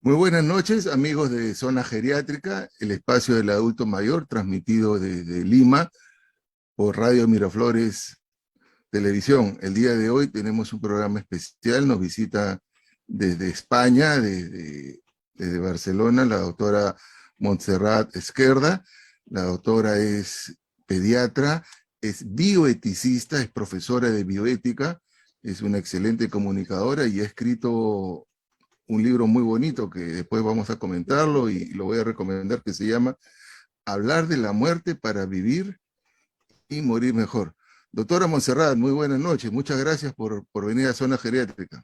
Muy buenas noches, amigos de Zona Geriátrica, el espacio del adulto mayor, transmitido desde Lima por Radio Miraflores Televisión. El día de hoy tenemos un programa especial, nos visita desde España, desde Barcelona, la doctora Montserrat Esquerda. La doctora es pediatra, es bioeticista, es profesora de bioética, es una excelente comunicadora y ha escrito un libro muy bonito que después vamos a comentarlo y lo voy a recomendar, que se llama Hablar de la muerte para vivir y morir mejor. Doctora Montserrat, muy buenas noches. Muchas gracias por venir a Zona Geriátrica.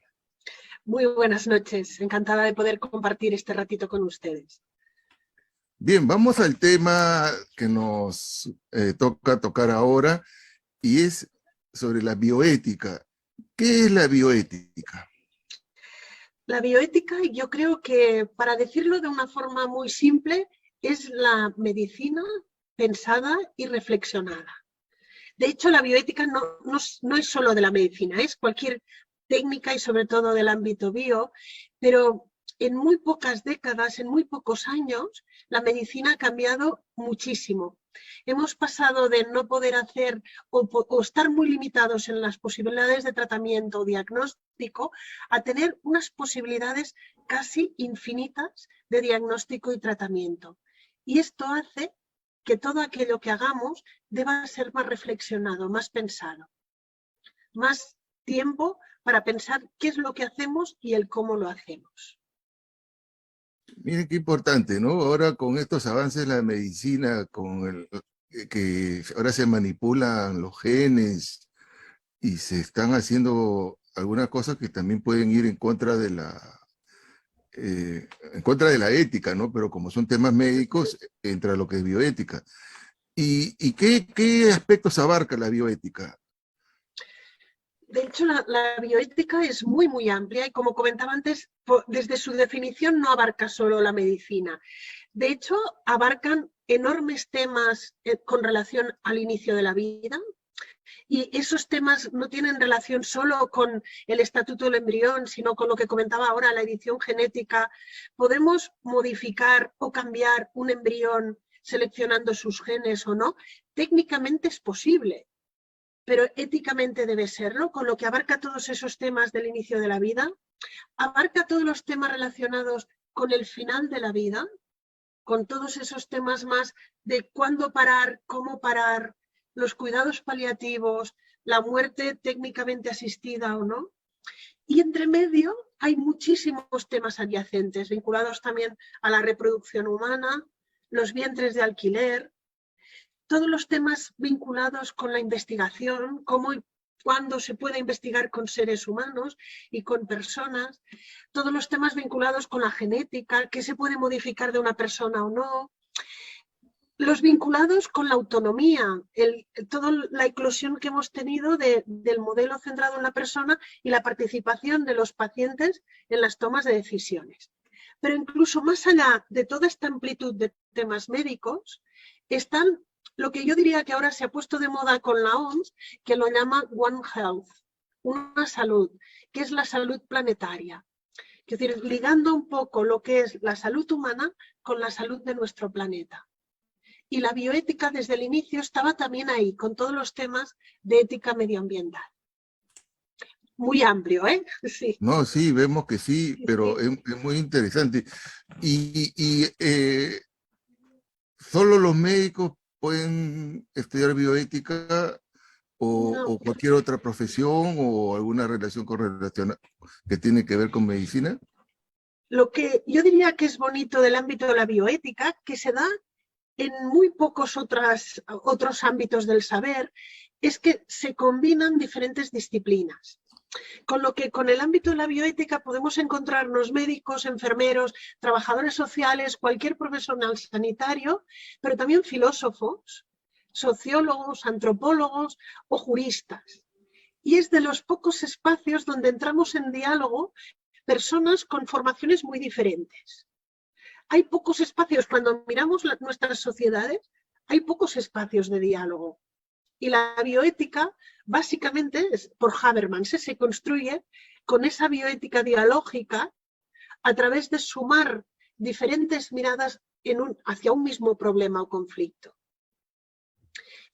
Muy buenas noches. Encantada de poder compartir este ratito con ustedes. Bien, vamos al tema que nos toca tocar ahora y es sobre la bioética. ¿Qué es la bioética? La bioética, yo creo que, para decirlo de una forma muy simple, es la medicina pensada y reflexionada. De hecho, la bioética no es solo de la medicina, es cualquier técnica y sobre todo del ámbito bio, pero en muy pocas décadas, en muy pocos años, la medicina ha cambiado muchísimo. Hemos pasado de no poder hacer o estar muy limitados en las posibilidades de tratamiento o diagnóstico a tener unas posibilidades casi infinitas de diagnóstico y tratamiento. Y esto hace que todo aquello que hagamos deba ser más reflexionado, más pensado. Más tiempo para pensar qué es lo que hacemos y el cómo lo hacemos. Miren qué importante, ¿no? Ahora con estos avances de la medicina, que ahora se manipulan los genes y se están haciendo algunas cosas que también pueden ir en contra de la ética, ¿no? Pero como son temas médicos, entra lo que es bioética. ¿Y qué aspectos abarca la bioética? De hecho, la bioética es muy, muy amplia y, como comentaba antes, desde su definición no abarca solo la medicina. De hecho, abarcan enormes temas con relación al inicio de la vida, y esos temas no tienen relación solo con el estatuto del embrión, sino con lo que comentaba ahora, la edición genética. Podemos modificar o cambiar un embrión seleccionando sus genes o no. Técnicamente es posible, pero éticamente debe serlo, con lo que abarca todos esos temas del inicio de la vida, abarca todos los temas relacionados con el final de la vida, con todos esos temas más de cuándo parar, cómo parar, los cuidados paliativos, la muerte técnicamente asistida o no. Y entre medio hay muchísimos temas adyacentes, vinculados también a la reproducción humana, los vientres de alquiler, todos los temas vinculados con la investigación, cómo y cuándo se puede investigar con seres humanos y con personas, todos los temas vinculados con la genética, qué se puede modificar de una persona o no, los vinculados con la autonomía, toda la eclosión que hemos tenido del modelo centrado en la persona y la participación de los pacientes en las tomas de decisiones. Pero incluso más allá de toda esta amplitud de temas médicos, están lo que yo diría que ahora se ha puesto de moda con la OMS, que lo llama One Health, una salud, que es la salud planetaria. Es decir, ligando un poco lo que es la salud humana con la salud de nuestro planeta. Y la bioética desde el inicio estaba también ahí, con todos los temas de ética medioambiental. Muy amplio, ¿eh? Sí. No, sí, vemos que sí, pero es muy interesante. ¿Solo los médicos pueden estudiar bioética o cualquier otra profesión o alguna relación que tiene que ver con medicina? Lo que yo diría que es bonito del ámbito de la bioética, que se da en muy pocos otros ámbitos del saber, es que se combinan diferentes disciplinas. Con lo que con el ámbito de la bioética podemos encontrarnos médicos, enfermeros, trabajadores sociales, cualquier profesional sanitario, pero también filósofos, sociólogos, antropólogos o juristas. Y es de los pocos espacios donde entramos en diálogo personas con formaciones muy diferentes. Hay pocos espacios, cuando miramos nuestras sociedades, hay pocos espacios de diálogo. Y la bioética, básicamente, por Habermas, se construye con esa bioética dialógica a través de sumar diferentes miradas hacia un mismo problema o conflicto.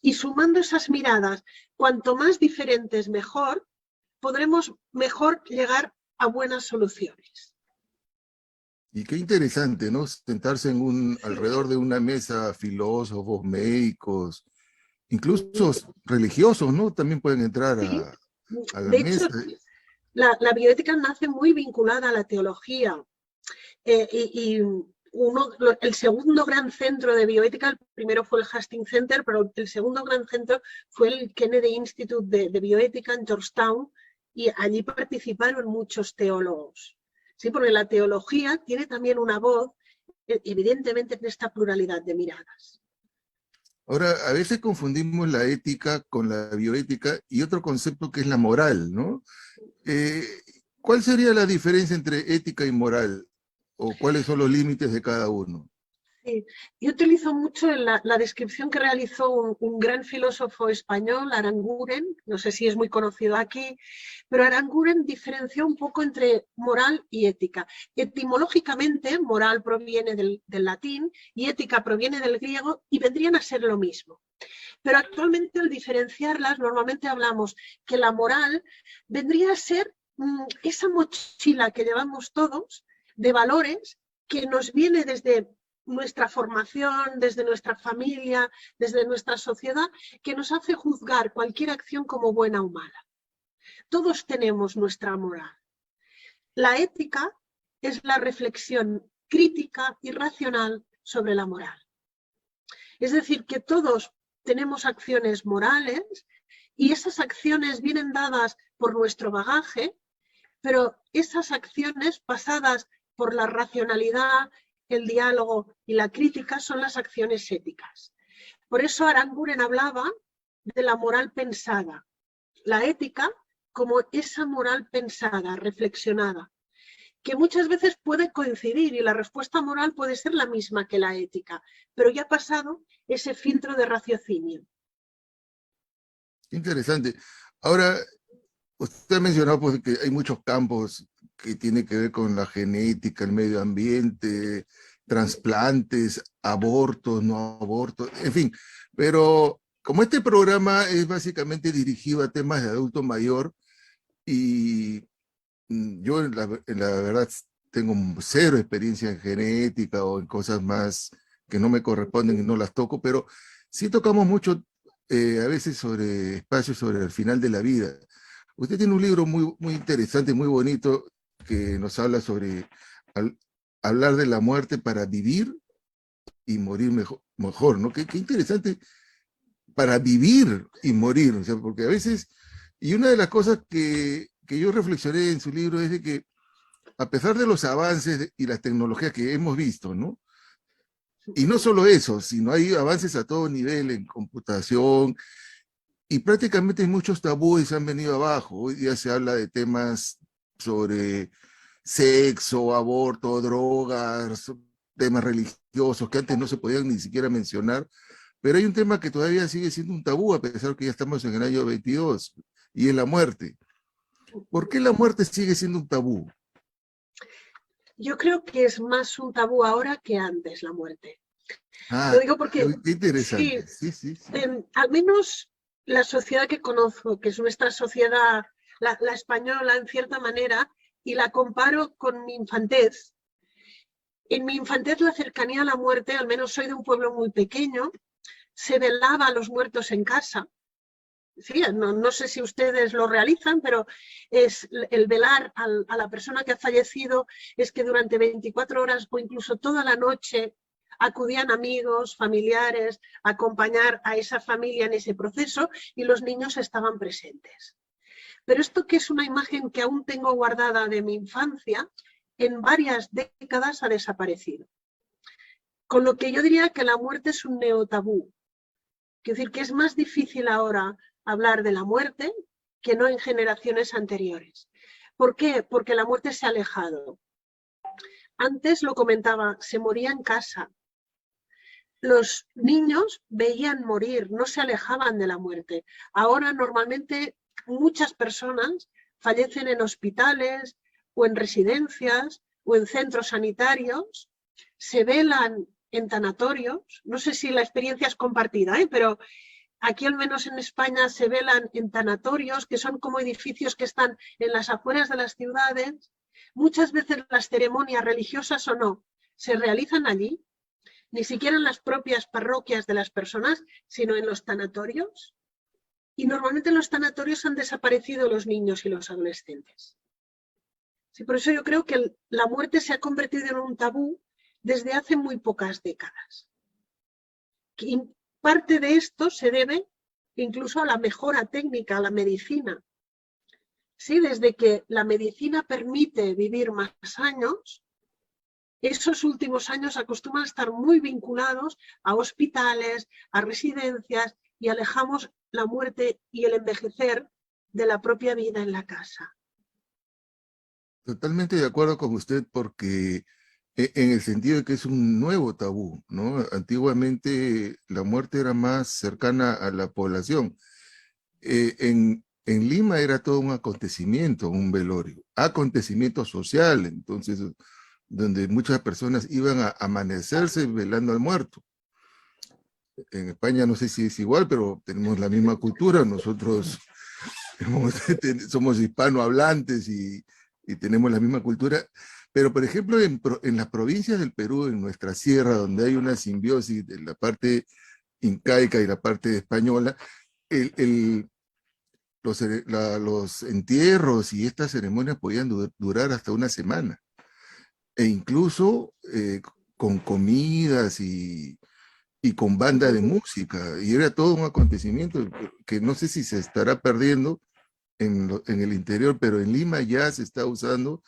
Y sumando esas miradas, cuanto más diferentes mejor, podremos mejor llegar a buenas soluciones. Y qué interesante, ¿no? Sentarse alrededor de una mesa, filósofos, médicos, incluso religiosos, ¿no? También pueden entrar a la De mesa. hecho, la bioética nace muy vinculada a la teología. El segundo gran centro de bioética, el primero fue el Hastings Center, pero el segundo gran centro fue el Kennedy Institute de Bioética en Georgetown, y allí participaron muchos teólogos. Sí, porque la teología tiene también una voz, evidentemente, en esta pluralidad de miradas. Ahora, a veces confundimos la ética con la bioética y otro concepto que es la moral, ¿no? ¿Cuál sería la diferencia entre ética y moral? ¿O cuáles son los límites de cada uno? Sí. Yo utilizo mucho la descripción que realizó un gran filósofo español, Aranguren, no sé si es muy conocido aquí, pero Aranguren diferenció un poco entre moral y ética. Etimológicamente, moral proviene del latín y ética proviene del griego y vendrían a ser lo mismo. Pero actualmente, al diferenciarlas, normalmente hablamos que la moral vendría a ser esa mochila que llevamos todos de valores que nos viene desde nuestra formación, desde nuestra familia, desde nuestra sociedad, que nos hace juzgar cualquier acción como buena o mala. Todos tenemos nuestra moral. La ética es la reflexión crítica y racional sobre la moral. Es decir, que todos tenemos acciones morales y esas acciones vienen dadas por nuestro bagaje, pero esas acciones pasadas por la racionalidad, el diálogo y la crítica son las acciones éticas. Por eso Aranguren hablaba de la moral pensada, la ética como esa moral pensada, reflexionada, que muchas veces puede coincidir y la respuesta moral puede ser la misma que la ética, pero ya ha pasado ese filtro de raciocinio. Interesante. Ahora, usted ha mencionado pues, que hay muchos campos que tienen que ver con la genética, el medio ambiente, trasplantes, abortos, no abortos, en fin. Pero como este programa es básicamente dirigido a temas de adulto mayor, y yo en la verdad tengo cero experiencia en genética o en cosas más que no me corresponden y no las toco, pero sí tocamos mucho a veces sobre espacios sobre el final de la vida. Usted tiene un libro muy, muy interesante, muy bonito, que nos habla sobre hablar de la muerte para vivir y morir mejor, ¿no? Qué interesante, para vivir y morir, o sea, porque a veces, y una de las cosas que yo reflexioné en su libro es de que a pesar de los avances y las tecnologías que hemos visto, ¿no? Y no solo eso, sino hay avances a todo nivel en computación, y prácticamente muchos tabúes han venido abajo. Hoy día se habla de temas sobre sexo, aborto, drogas, temas religiosos que antes no se podían ni siquiera mencionar, pero hay un tema que todavía sigue siendo un tabú a pesar que ya estamos en el año 22, y es la muerte. ¿Por qué la muerte sigue siendo un tabú? Yo creo que es más un tabú ahora que antes la muerte. Lo Ah, digo porque qué sí, interesante. Sí, sí, sí. Al menos la sociedad que conozco, que es nuestra sociedad, la española en cierta manera, y la comparo con mi infantez. En mi infantez la cercanía a la muerte, al menos soy de un pueblo muy pequeño, se velaba a los muertos en casa. Sí, no sé si ustedes lo realizan, pero es el velar a la persona que ha fallecido, es que durante 24 horas o incluso toda la noche acudían amigos, familiares, a acompañar a esa familia en ese proceso, y los niños estaban presentes. Pero esto, que es una imagen que aún tengo guardada de mi infancia, en varias décadas ha desaparecido. Con lo que yo diría que la muerte es un neotabú. Es decir, que es más difícil ahora hablar de la muerte que no en generaciones anteriores. ¿Por qué? Porque la muerte se ha alejado. Antes, lo comentaba, se moría en casa. Los niños veían morir, no se alejaban de la muerte. Ahora, normalmente, muchas personas fallecen en hospitales o en residencias o en centros sanitarios, se velan en tanatorios. No sé si la experiencia es compartida, pero aquí al menos en España se velan en tanatorios, que son como edificios que están en las afueras de las ciudades. Muchas veces las ceremonias religiosas o no se realizan allí, ni siquiera en las propias parroquias de las personas, sino en los tanatorios. Y normalmente en los tanatorios han desaparecido los niños y los adolescentes. Sí, por eso yo creo que la muerte se ha convertido en un tabú desde hace muy pocas décadas. Y parte de esto se debe incluso a la mejora técnica, a la medicina. Sí, desde que la medicina permite vivir más años, esos últimos años acostumbran a estar muy vinculados a hospitales, a residencias, y alejamos la muerte y el envejecer de la propia vida en la casa. Totalmente de acuerdo con usted, porque en el sentido de que es un nuevo tabú, ¿no? Antiguamente la muerte era más cercana a la población. En Lima era todo un acontecimiento, un velorio, acontecimiento social, entonces, donde muchas personas iban a amanecerse velando al muerto. En España no sé si es igual, pero tenemos la misma cultura. Nosotros somos hispanohablantes y tenemos la misma cultura. Pero, por ejemplo, en las provincias del Perú, en nuestra sierra, donde hay una simbiosis de la parte incaica y la parte española, los entierros y estas ceremonias podían durar hasta una semana. E incluso con comidas y con banda de música, y era todo un acontecimiento que no sé si se estará perdiendo en el interior, pero en Lima ya se está usando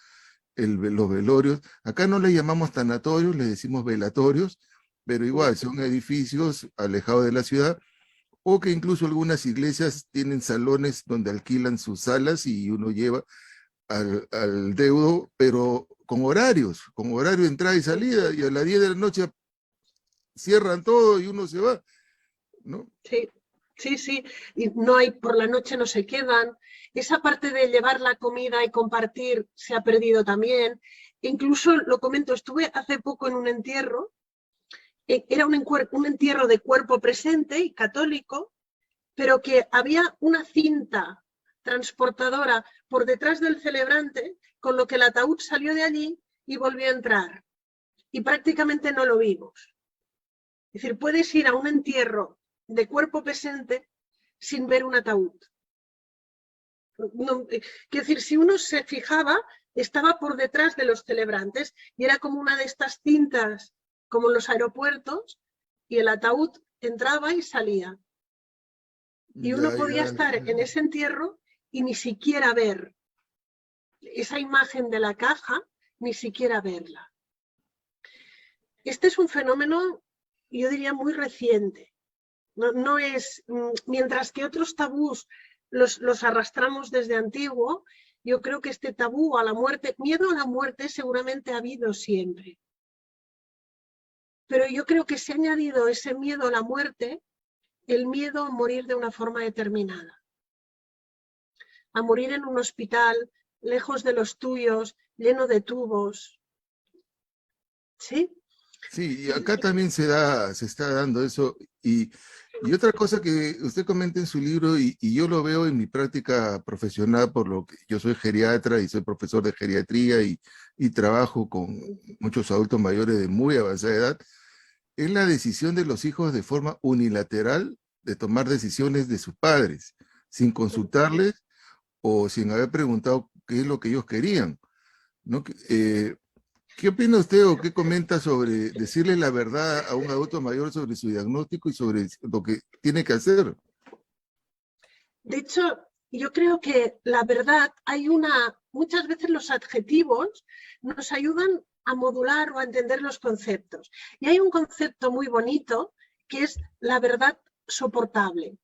los velorios. Acá no le llamamos tanatorios, le decimos velatorios, pero igual son edificios alejados de la ciudad, o que incluso algunas iglesias tienen salones donde alquilan sus salas y uno lleva al deudo, pero con horario de entrada y salida, y a las 10 de la noche cierran todo y uno se va, ¿no? Sí, y no hay, por la noche no se quedan. Esa parte de llevar la comida y compartir se ha perdido también. Incluso, lo comento, estuve hace poco en un entierro, era un entierro de cuerpo presente y católico, pero que había una cinta transportadora por detrás del celebrante, con lo que el ataúd salió de allí y volvió a entrar. Y prácticamente no lo vimos. Es decir, puedes ir a un entierro de cuerpo presente sin ver un ataúd. No, quiero decir, si uno se fijaba, estaba por detrás de los celebrantes y era como una de estas cintas, como en los aeropuertos, y el ataúd entraba y salía. Y uno podía estar en ese entierro y ni siquiera ver esa imagen de la caja, ni siquiera verla. Este es un fenómeno, yo diría, muy reciente. No es, mientras que otros tabús los arrastramos desde antiguo, yo creo que este tabú a la muerte, miedo a la muerte seguramente ha habido siempre. Pero yo creo que se ha añadido ese miedo a la muerte, el miedo a morir de una forma determinada. A morir en un hospital, lejos de los tuyos, lleno de tubos. ¿Sí? Sí, y acá también se está dando eso. Y otra cosa que usted comenta en su libro, y yo lo veo en mi práctica profesional, por lo que yo soy geriatra y soy profesor de geriatría y trabajo con muchos adultos mayores de muy avanzada edad, es la decisión de los hijos de forma unilateral de tomar decisiones de sus padres, sin consultarles o sin haber preguntado qué es lo que ellos querían, ¿no? ¿Qué opina usted o qué comenta sobre decirle la verdad a un adulto mayor sobre su diagnóstico y sobre lo que tiene que hacer? De hecho, yo creo que la verdad, muchas veces los adjetivos nos ayudan a modular o a entender los conceptos. Y hay un concepto muy bonito que es la verdad soportable.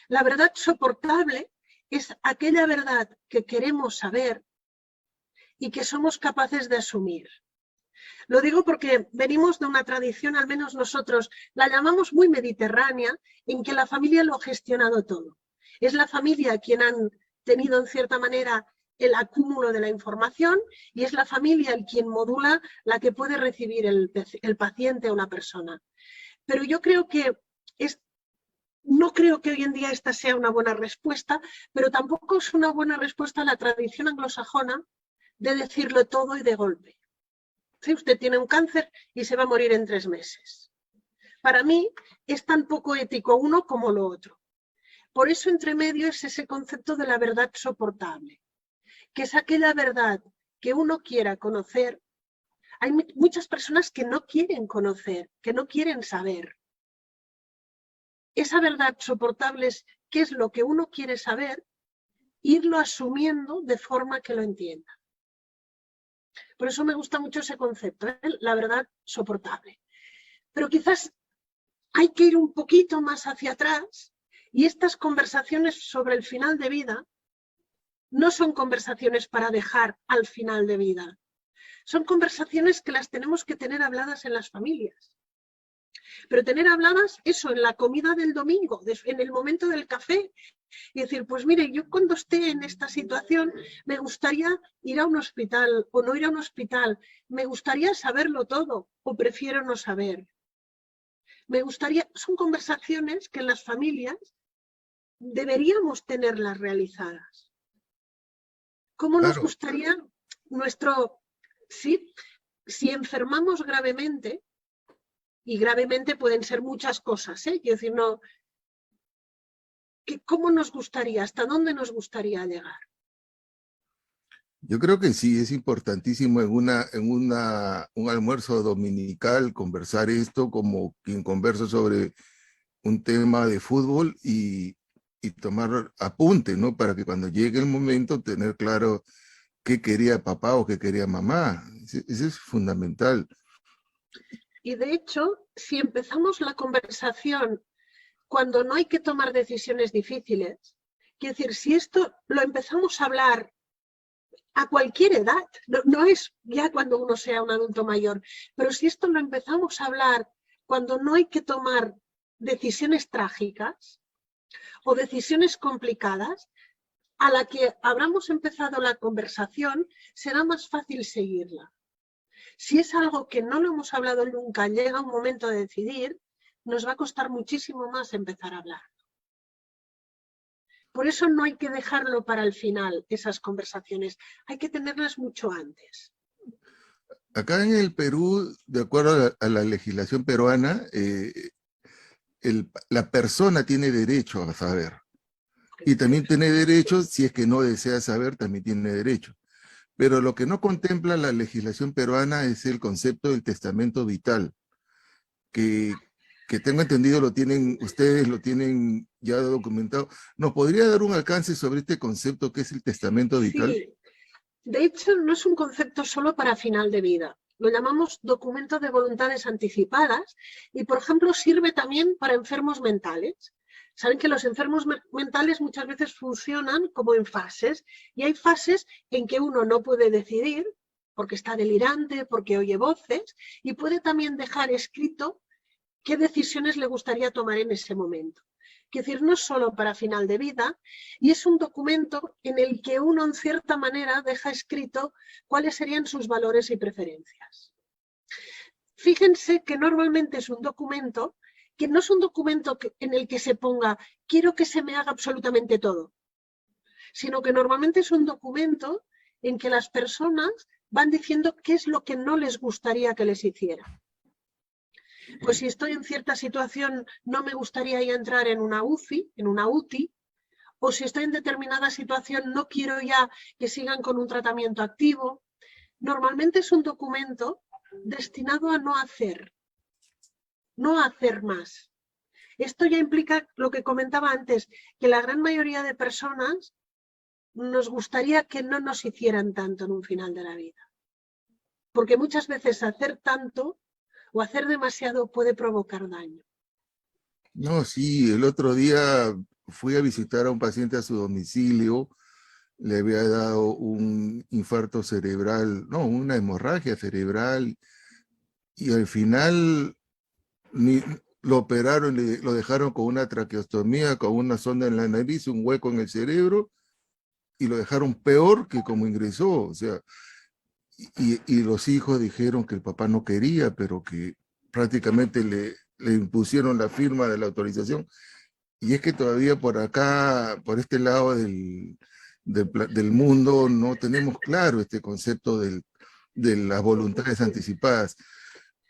La verdad soportable es aquella verdad que queremos saber y que somos capaces de asumir. Lo digo porque venimos de una tradición, al menos nosotros la llamamos muy mediterránea, en que la familia lo ha gestionado todo. Es la familia quien han tenido, en cierta manera, el acúmulo de la información y es la familia el quien modula la que puede recibir el paciente o la persona. Pero yo creo que no creo que hoy en día esta sea una buena respuesta, pero tampoco es una buena respuesta a la tradición anglosajona de decirlo todo y de golpe. Si usted tiene un cáncer y se va a morir en 3 meses. Para mí es tan poco ético uno como lo otro. Por eso entre medio es ese concepto de la verdad soportable, que es aquella verdad que uno quiera conocer. Hay muchas personas que no quieren conocer, que no quieren saber. Esa verdad soportable es qué es lo que uno quiere saber, irlo asumiendo de forma que lo entienda. Por eso me gusta mucho ese concepto, la verdad soportable. Pero quizás hay que ir un poquito más hacia atrás y estas conversaciones sobre el final de vida no son conversaciones para dejar al final de vida. Son conversaciones que las tenemos que tener habladas en las familias. Pero tener habladas eso en la comida del domingo, en el momento del café, y decir, pues mire, yo cuando esté en esta situación me gustaría ir a un hospital o no ir a un hospital, me gustaría saberlo todo o prefiero no saber. Me gustaría, son conversaciones que en las familias deberíamos tenerlas realizadas. ¿Cómo nos gustaría si enfermamos gravemente, y gravemente pueden ser muchas cosas, quiero decir, no, ¿cómo nos gustaría, hasta dónde nos gustaría llegar? Yo creo que sí, es importantísimo un almuerzo dominical conversar esto como quien conversa sobre un tema de fútbol y tomar apunte, ¿no? Para que cuando llegue el momento tener claro qué quería papá o qué quería mamá. Eso es fundamental. Y de hecho, si empezamos la conversación cuando no hay que tomar decisiones difíciles, quiero decir, si esto lo empezamos a hablar a cualquier edad, no es ya cuando uno sea un adulto mayor, pero si esto lo empezamos a hablar cuando no hay que tomar decisiones trágicas o decisiones complicadas, a la que habramos empezado la conversación, será más fácil seguirla. Si es algo que no lo hemos hablado nunca, llega un momento de decidir, nos va a costar muchísimo más empezar a hablar. Por eso no hay que dejarlo para el final, esas conversaciones. Hay que tenerlas mucho antes. Acá en el Perú, de acuerdo a la legislación peruana, la persona tiene derecho a saber. Y también tiene derecho, si es que no desea saber, también tiene derecho. Pero lo que no contempla la legislación peruana es el concepto del testamento vital, que tengo entendido ustedes lo tienen ya documentado. ¿Nos podría dar un alcance sobre este concepto que es el testamento vital? Sí. De hecho, no es un concepto solo para final de vida. Lo llamamos documento de voluntades anticipadas y, por ejemplo, sirve también para enfermos mentales. Saben que los enfermos mentales muchas veces funcionan como en fases y hay fases en que uno no puede decidir porque está delirante, porque oye voces y puede también dejar escrito qué decisiones le gustaría tomar en ese momento. Es decir, no es solo para final de vida, y es un documento en el que uno, en cierta manera, deja escrito cuáles serían sus valores y preferencias. Fíjense que normalmente es un documento que no es un documento en el que se ponga quiero que se me haga absolutamente todo, sino que normalmente es un documento en que las personas van diciendo qué es lo que no les gustaría que les hiciera. Pues si estoy en cierta situación, no me gustaría ya entrar en una UCI, en una UTI, o si estoy en determinada situación, no quiero ya que sigan con un tratamiento activo. Normalmente es un documento destinado a no hacer más. Esto ya implica lo que comentaba antes, que la gran mayoría de personas nos gustaría que no nos hicieran tanto en un final de la vida. Porque muchas veces hacer tanto o hacer demasiado puede provocar daño. No, sí, el otro día fui a visitar a un paciente a su domicilio, le había dado un infarto cerebral, no, una hemorragia cerebral, y al final lo operaron, lo dejaron con una traqueostomía, con una sonda en la nariz, un hueco en el cerebro, y lo dejaron peor que como ingresó, o sea, y los hijos dijeron que el papá no quería, pero que prácticamente le impusieron la firma de la autorización. Y es que todavía por acá, por este lado del mundo, no tenemos claro este concepto de las voluntades anticipadas.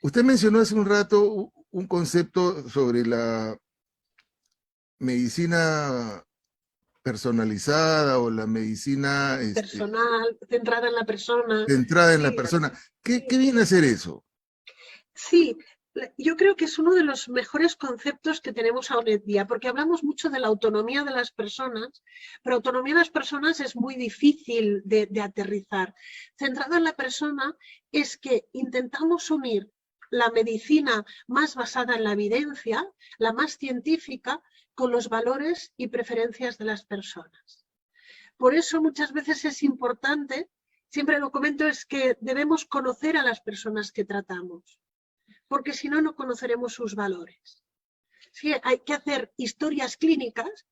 Usted mencionó hace un rato un concepto sobre la medicina personalizada o la medicina Personal, centrada en la persona. centrada en la Sí, persona. ¿Qué sí. viene a ser eso? Sí, yo creo que es uno de los mejores conceptos que tenemos hoy en día, porque hablamos mucho de la autonomía de las personas, pero autonomía de las personas es muy difícil de aterrizar. Centrada en la persona es que intentamos unir la medicina más basada en la evidencia, la más científica, con los valores y preferencias de las personas. Por eso muchas veces es importante, siempre lo comento, es que debemos conocer a las personas que tratamos, porque si no, no conoceremos sus valores. Sí, hay que hacer historias clínicas,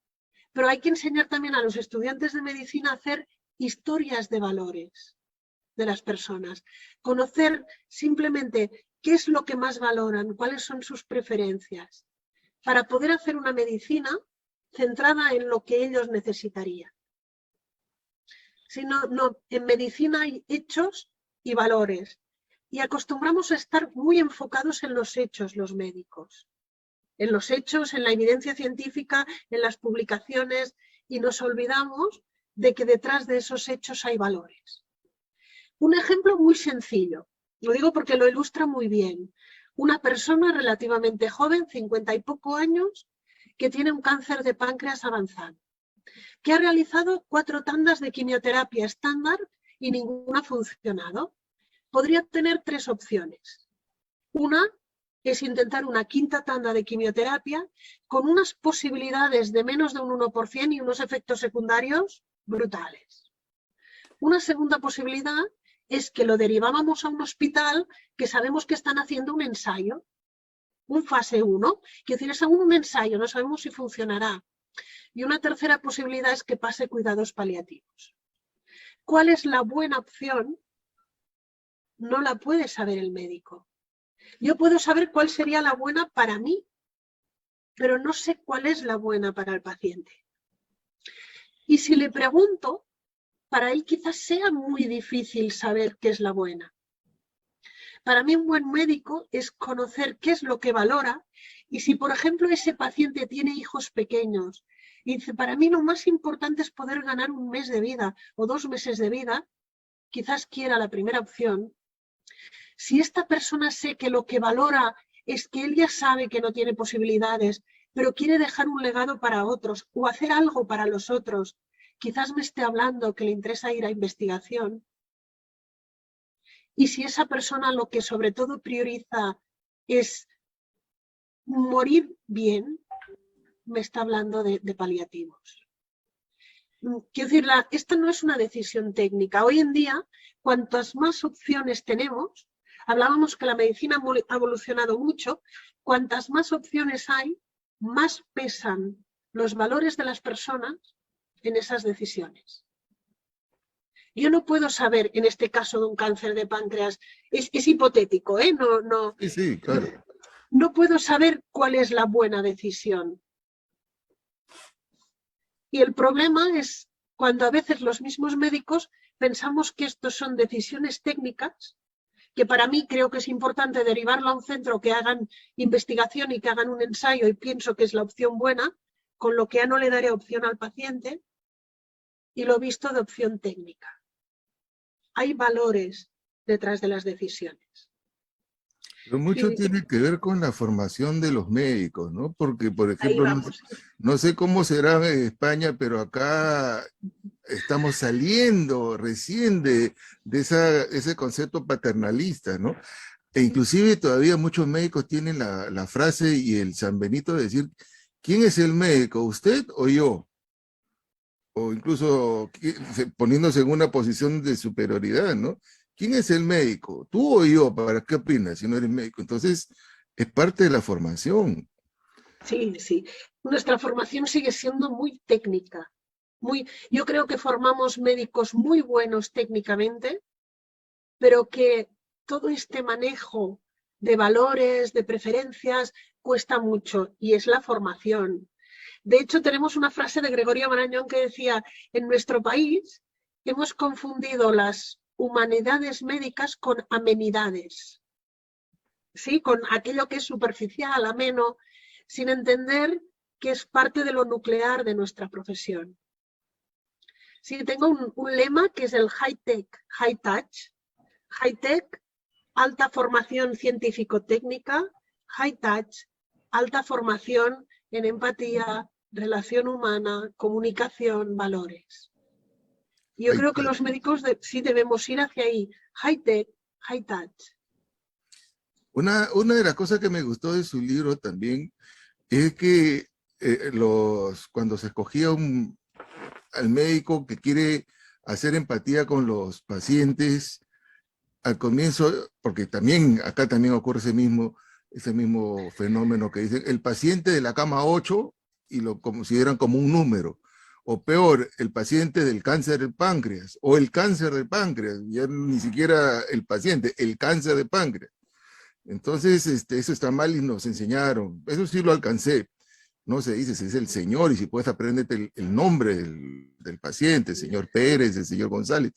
pero hay que enseñar también a los estudiantes de medicina a hacer historias de valores de las personas. Conocer simplemente qué es lo que más valoran, cuáles son sus preferencias, para poder hacer una medicina centrada en lo que ellos necesitarían. Si no, en medicina hay hechos y valores. Y acostumbramos a estar muy enfocados en los hechos, los médicos. En los hechos, en la evidencia científica, en las publicaciones, y nos olvidamos de que detrás de esos hechos hay valores. Un ejemplo muy sencillo, lo digo porque lo ilustra muy bien. Una persona relativamente joven, 50 y poco años, que tiene un cáncer de páncreas avanzado, que ha realizado 4 tandas de quimioterapia estándar y ninguna ha funcionado. Podría tener 3 opciones. Una es intentar una 5ª tanda de quimioterapia con unas posibilidades de menos de un 1% y unos efectos secundarios brutales. Una segunda posibilidad es que lo derivábamos a un hospital que sabemos que están haciendo un ensayo, un fase 1, que decir, es aún un ensayo, no sabemos si funcionará. Y una tercera posibilidad es que pase cuidados paliativos. ¿Cuál es la buena opción? No la puede saber el médico. Yo puedo saber cuál sería la buena para mí, pero no sé cuál es la buena para el paciente. Y si le pregunto, para él quizás sea muy difícil saber qué es la buena. Para mí un buen médico es conocer qué es lo que valora y si, por ejemplo, ese paciente tiene hijos pequeños y dice, para mí lo más importante es poder ganar 1 mes de vida o 2 meses de vida, quizás quiera la primera opción. Si esta persona sé que lo que valora es que él ya sabe que no tiene posibilidades, pero quiere dejar un legado para otros o hacer algo para los otros, quizás me esté hablando que le interesa ir a investigación. Y si esa persona lo que sobre todo prioriza es morir bien, me está hablando de paliativos. Quiero decir, esta no es una decisión técnica. Hoy en día, cuantas más opciones tenemos, hablábamos que la medicina ha evolucionado mucho, cuantas más opciones hay, más pesan los valores de las personas en esas decisiones. Yo no puedo saber, en este caso de un cáncer de páncreas, es hipotético, ¿eh? Sí, claro. No puedo saber cuál es la buena decisión. Y el problema es cuando a veces los mismos médicos pensamos que estos son decisiones técnicas, que para mí creo que es importante derivarlo a un centro que hagan investigación y que hagan un ensayo y pienso que es la opción buena, con lo que ya no le daré opción al paciente y lo visto de opción técnica. Hay valores detrás de las decisiones. Pero mucho tiene que ver con la formación de los médicos, ¿no? Porque, por Ahí ejemplo, vamos. no sé cómo será en España, pero acá estamos saliendo recién de ese concepto paternalista, ¿no? E inclusive todavía muchos médicos tienen la frase y el San Benito de decir, ¿quién es el médico, usted o yo? O incluso poniéndose en una posición de superioridad, ¿no? ¿Quién es el médico? ¿Tú o yo? ¿Para qué opinas si no eres médico? Entonces, es parte de la formación. Sí, sí. Nuestra formación sigue siendo muy técnica, Yo creo que formamos médicos muy buenos técnicamente, pero que todo este manejo de valores, de preferencias, cuesta mucho y es la formación. De hecho, tenemos una frase de Gregorio Marañón que decía, en nuestro país hemos confundido las humanidades médicas con amenidades, ¿sí? Con aquello que es superficial, ameno, sin entender que es parte de lo nuclear de nuestra profesión. Sí, tengo un lema que es el high-tech, high-touch. High-tech, alta formación científico-técnica, high-touch, alta formación en empatía, relación humana, comunicación, valores. Yo creo que los médicos sí debemos ir hacia ahí, high-tech, high-touch. Una de las cosas que me gustó de su libro también es que cuando se escogía al médico que quiere hacer empatía con los pacientes, al comienzo, porque también acá también ocurre ese mismo fenómeno que dicen, el paciente de la cama 8 y lo consideran como un número. O peor, el paciente del cáncer del páncreas o el cáncer del páncreas, ya ni siquiera el paciente, el cáncer de páncreas. Entonces, eso está mal y nos enseñaron. Eso sí lo alcancé. No se dice, si es el señor y si puedes aprenderte el nombre del paciente, el señor Pérez, el señor González.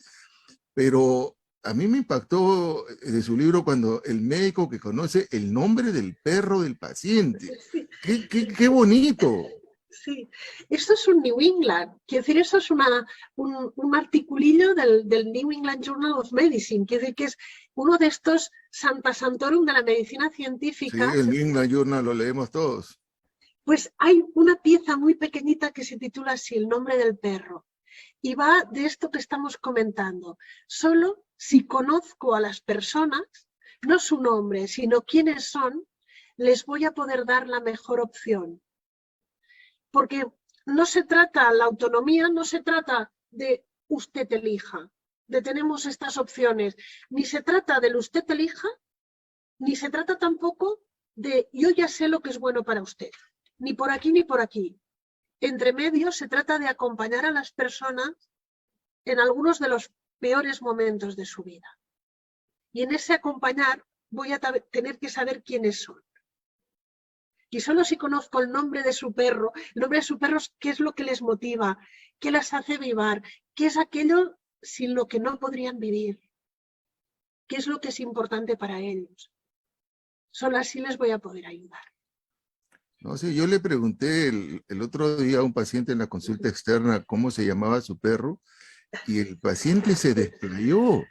Pero a mí me impactó de su libro cuando el médico que conoce el nombre del perro del paciente. ¡Qué bonito! Sí, esto es un New England, quiere decir, eso es un articulillo del New England Journal of Medicine, quiere decir que es uno de estos Santa Santorum de la medicina científica. Sí, el New England Journal lo leemos todos. Pues hay una pieza muy pequeñita que se titula así, el nombre del perro, y va de esto que estamos comentando. Solo si conozco a las personas, no su nombre, sino quiénes son, les voy a poder dar la mejor opción. Porque no se trata, la autonomía no se trata de usted elija, de tenemos estas opciones, ni se trata del usted elija, ni se trata tampoco de yo ya sé lo que es bueno para usted, ni por aquí ni por aquí. Entre medio se trata de acompañar a las personas en algunos de los peores momentos de su vida. Y en ese acompañar voy a tener que saber quiénes son. Y solo si conozco el nombre de su perro, qué es lo que les motiva, qué las hace vibrar, qué es aquello sin lo que no podrían vivir, qué es lo que es importante para ellos. Solo así les voy a poder ayudar. No sé, yo le pregunté el otro día a un paciente en la consulta externa cómo se llamaba su perro y el paciente se desplayó.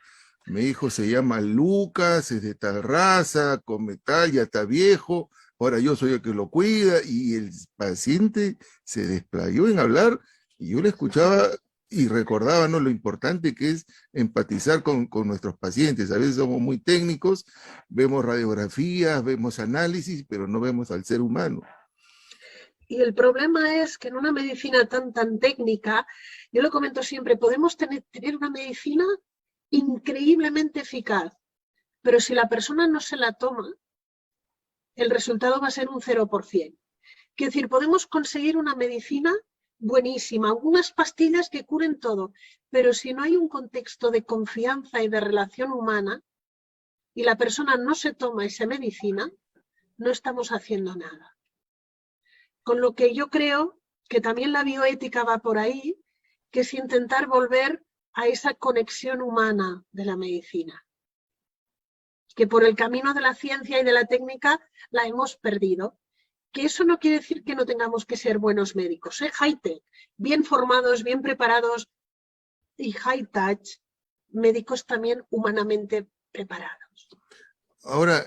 Me dijo, se llama Lucas, es de tal raza, come tal, ya está viejo. Ahora yo soy el que lo cuida, y el paciente se desplayó en hablar, y yo le escuchaba y recordaba, ¿no?, lo importante que es empatizar con nuestros pacientes. A veces somos muy técnicos, vemos radiografías, vemos análisis, pero no vemos al ser humano. Y el problema es que en una medicina tan técnica, yo lo comento siempre, podemos tener una medicina increíblemente eficaz, pero si la persona no se la toma, el resultado va a ser un 0%. Quiero decir, podemos conseguir una medicina buenísima, algunas pastillas que curen todo, pero si no hay un contexto de confianza y de relación humana y la persona no se toma esa medicina, no estamos haciendo nada. Con lo que yo creo que también la bioética va por ahí, que es intentar volver a esa conexión humana de la medicina, que por el camino de la ciencia y de la técnica la hemos perdido. Que eso no quiere decir que no tengamos que ser buenos médicos, high-tech, bien formados, bien preparados, y high-touch, médicos también humanamente preparados. Ahora,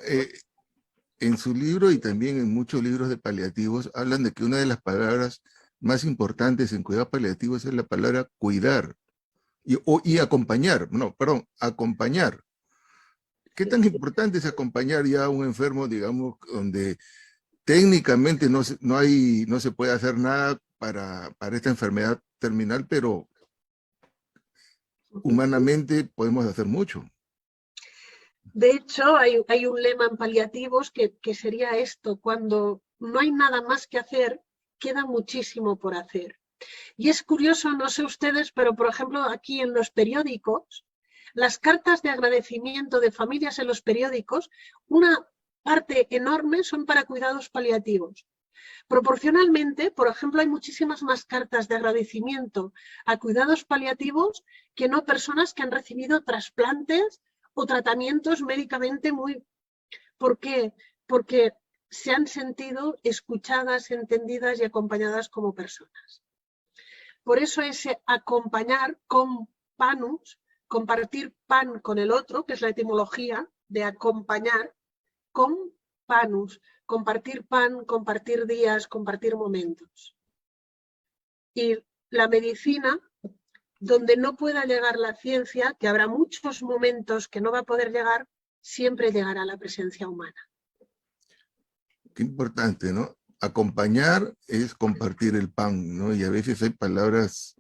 en su libro y también en muchos libros de paliativos hablan de que una de las palabras más importantes en cuidados paliativos es la palabra cuidar y acompañar, acompañar. ¿Qué tan importante es acompañar ya a un enfermo, digamos, donde técnicamente no se puede hacer nada para esta enfermedad terminal, pero humanamente podemos hacer mucho? De hecho, hay un lema en paliativos que sería esto: cuando no hay nada más que hacer, queda muchísimo por hacer. Y es curioso, no sé ustedes, pero por ejemplo aquí en los periódicos, las cartas de agradecimiento de familias en los periódicos, una parte enorme son para cuidados paliativos. Proporcionalmente, por ejemplo, hay muchísimas más cartas de agradecimiento a cuidados paliativos que no personas que han recibido trasplantes o tratamientos médicamente muy... ¿Por qué? Porque se han sentido escuchadas, entendidas y acompañadas como personas. Por eso ese acompañar con panus, compartir pan con el otro, que es la etimología de acompañar, con panus, compartir pan, compartir días, compartir momentos. Y la medicina, donde no pueda llegar la ciencia, que habrá muchos momentos que no va a poder llegar, siempre llegará la presencia humana. Qué importante, ¿no? Acompañar es compartir el pan, ¿no? Y a veces hay palabras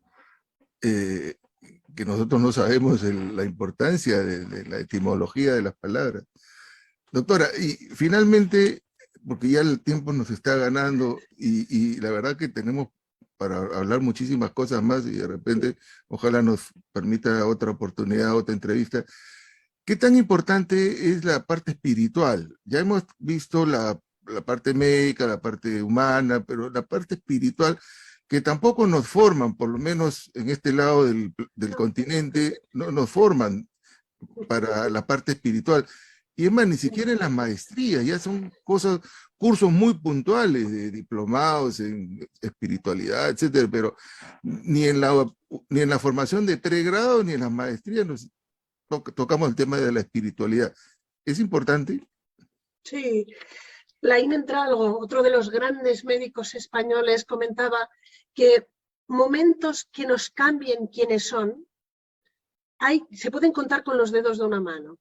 que nosotros no sabemos la importancia de la etimología de las palabras. Doctora, y finalmente, porque ya el tiempo nos está ganando y la verdad que tenemos para hablar muchísimas cosas más y de repente ojalá nos permita otra oportunidad, otra entrevista. ¿Qué tan importante es la parte espiritual? Ya hemos visto la parte médica, la parte humana, pero la parte espiritual, que tampoco nos forman, por lo menos en este lado del continente, no nos forman para la parte espiritual. Y es más, ni siquiera en las maestrías, ya son cursos muy puntuales de diplomados en espiritualidad, etcétera, pero ni en la formación de pregrado ni en las maestrías nos tocamos el tema de la espiritualidad. ¿Es importante? Sí, Laín Entralgo, otro de los grandes médicos españoles, comentaba que momentos que nos cambien quiénes son, se pueden contar con los dedos de una mano.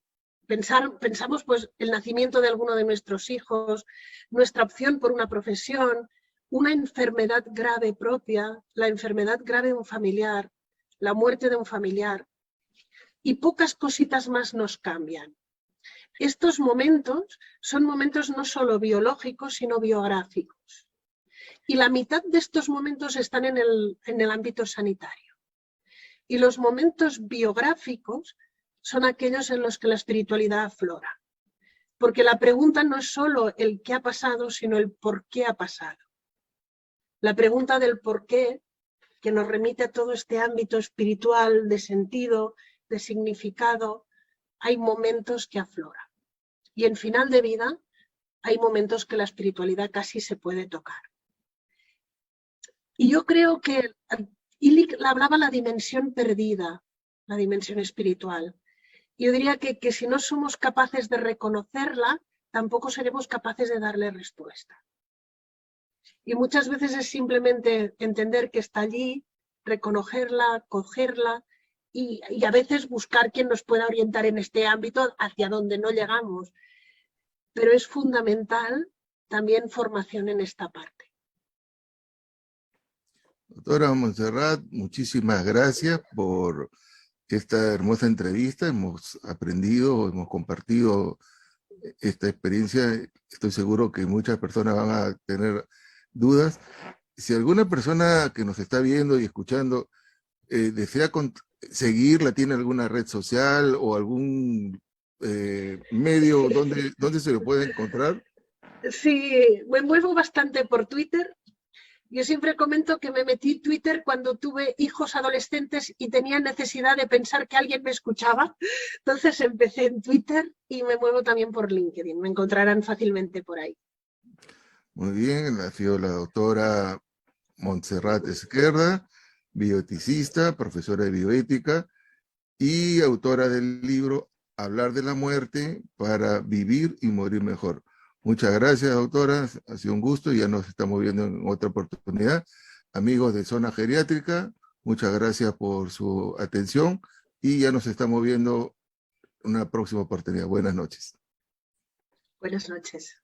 Pensamos pues el nacimiento de alguno de nuestros hijos, nuestra opción por una profesión, una enfermedad grave propia, la enfermedad grave de un familiar, la muerte de un familiar, y pocas cositas más nos cambian. Estos momentos son momentos no solo biológicos, sino biográficos. Y la mitad de estos momentos están en el ámbito sanitario. Y los momentos biográficos son aquellos en los que la espiritualidad aflora. Porque la pregunta no es solo el qué ha pasado, sino el por qué ha pasado. La pregunta del por qué, que nos remite a todo este ámbito espiritual, de sentido, de significado, hay momentos que afloran. Y en final de vida hay momentos que la espiritualidad casi se puede tocar. Y yo creo que Illich hablaba de la dimensión perdida, la dimensión espiritual. Yo diría que si no somos capaces de reconocerla, tampoco seremos capaces de darle respuesta. Y muchas veces es simplemente entender que está allí, reconocerla, cogerla y a veces buscar quien nos pueda orientar en este ámbito hacia donde no llegamos. Pero es fundamental también formación en esta parte. Doctora Montserrat, muchísimas gracias por esta hermosa entrevista. Hemos aprendido, hemos compartido esta experiencia. Estoy seguro que muchas personas van a tener dudas. Si alguna persona que nos está viendo y escuchando desea seguirla, tiene alguna red social o algún medio donde se lo puede encontrar. Sí, me muevo bastante por Twitter. Yo siempre comento que me metí en Twitter cuando tuve hijos adolescentes y tenía necesidad de pensar que alguien me escuchaba. Entonces empecé en Twitter y me muevo también por LinkedIn. Me encontrarán fácilmente por ahí. Muy bien, ha sido la doctora Montserrat Esquerda, bioeticista, profesora de bioética y autora del libro Hablar de la muerte para vivir y morir mejor. Muchas gracias, doctora. Ha sido un gusto y ya nos estamos viendo en otra oportunidad. Amigos de Zona Geriátrica, muchas gracias por su atención y ya nos estamos viendo en una próxima oportunidad. Buenas noches. Buenas noches.